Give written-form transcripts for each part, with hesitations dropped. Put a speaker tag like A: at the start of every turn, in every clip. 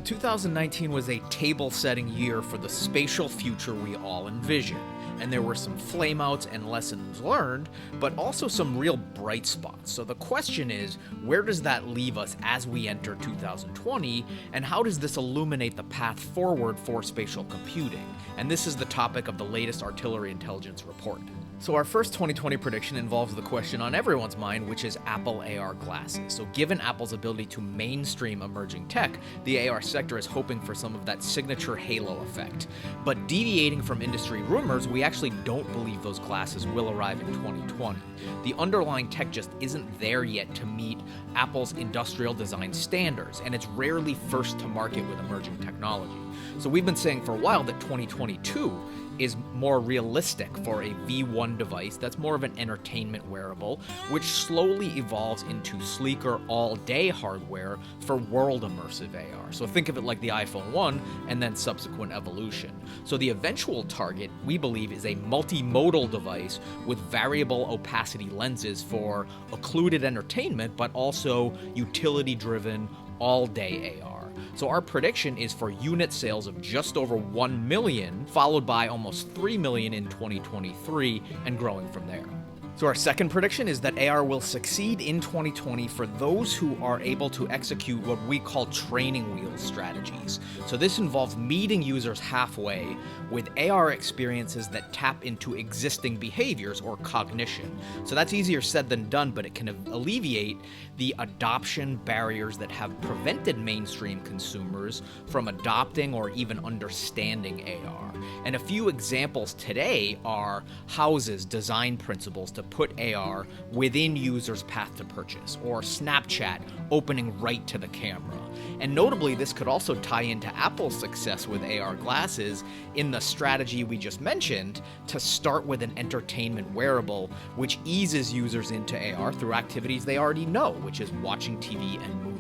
A: 2019 was a table-setting year for the spatial future we all envision, and there were some flameouts and lessons learned, but also some real bright spots. So the question is, where does that leave us as we enter 2020, and how does this illuminate the path forward for spatial computing? And this is the topic of the latest Artillery Intelligence report. So our first 2020 prediction involves the question on everyone's mind, which is Apple AR glasses. So given Apple's ability to mainstream emerging tech, the AR sector is hoping for some of that signature halo effect. But deviating from industry rumors, we actually don't believe those glasses will arrive in 2020. The underlying tech just isn't there yet to meet Apple's industrial design standards, and it's rarely first to market with emerging technology. So we've been saying for a while that 2022 is more realistic for a V1 device that's more of an entertainment wearable, which slowly evolves into sleeker all-day hardware for world immersive AR. So think of it like the iPhone 1 and then subsequent evolution. So the eventual target, we believe, is a multimodal device with variable opacity lenses for occluded entertainment, but also utility-driven all-day AR. So our prediction is for unit sales of just over 1 million, followed by almost 3 million in 2023, and growing from there. So our second prediction is that AR will succeed in 2020 for those who are able to execute what we call training wheel strategies. So this involves meeting users halfway with AR experiences that tap into existing behaviors or cognition. So that's easier said than done, but it can alleviate the adoption barriers that have prevented mainstream consumers from adopting or even understanding AR. And a few examples today are House's design principles to put AR within users' path to purchase, or Snapchat opening right to the camera. And notably, this could also tie into Apple's success with AR glasses in the strategy we just mentioned to start with an entertainment wearable, which eases users into AR through activities they already know, which is watching TV and movies.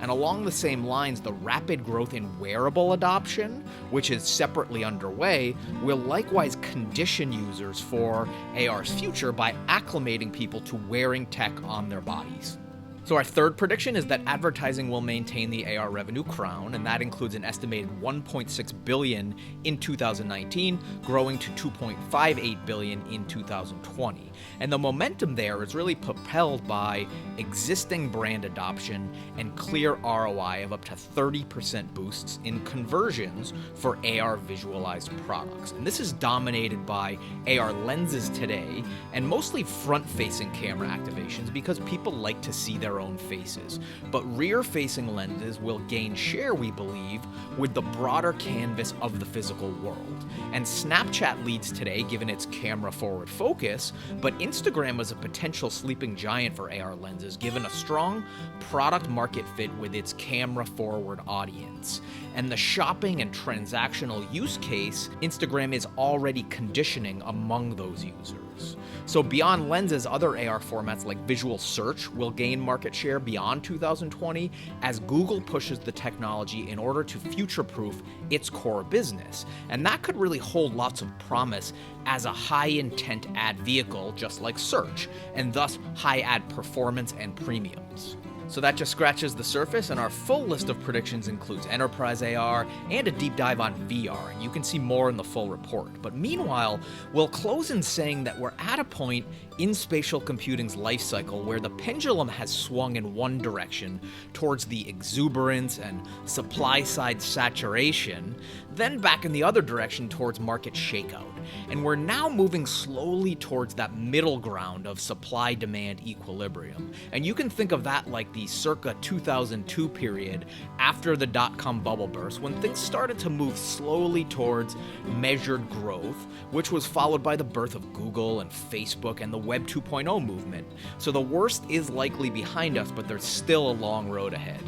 A: And along the same lines, the rapid growth in wearable adoption, which is separately underway, will likewise condition users for AR's future by acclimating people to wearing tech on their bodies. So our third prediction is that advertising will maintain the AR revenue crown, and that includes an estimated $1.6 billion in 2019, growing to $2.58 billion in 2020. And the momentum there is really propelled by existing brand adoption and clear ROI of up to 30% boosts in conversions for AR visualized products. And this is dominated by AR lenses today, and mostly front-facing camera activations because people like to see their own faces. But rear-facing lenses will gain share, we believe, with the broader canvas of the physical world. And Snapchat leads today given its camera-forward focus, but Instagram is a potential sleeping giant for AR lenses given a strong product-market fit with its camera-forward audience. And the shopping and transactional use case, Instagram is already conditioning among those users. So beyond lenses, other AR formats like visual search will gain market share beyond 2020 as Google pushes the technology in order to future-proof its core business. And that could really hold lots of promise as a high-intent ad vehicle, just like search, and thus high ad performance and premiums. So that just scratches the surface, and our full list of predictions includes enterprise AR and a deep dive on VR, and you can see more in the full report. But meanwhile, we'll close in saying that we're at a point in spatial computing's life cycle where the pendulum has swung in one direction towards the exuberance and supply-side saturation, then back in the other direction towards market shakeout. And we're now moving slowly towards that middle ground of supply-demand equilibrium. And you can think of that like the circa 2002 period after the dot-com bubble burst, when things started to move slowly towards measured growth, which was followed by the birth of Google and Facebook and the Web 2.0 movement. So the worst is likely behind us, but there's still a long road ahead.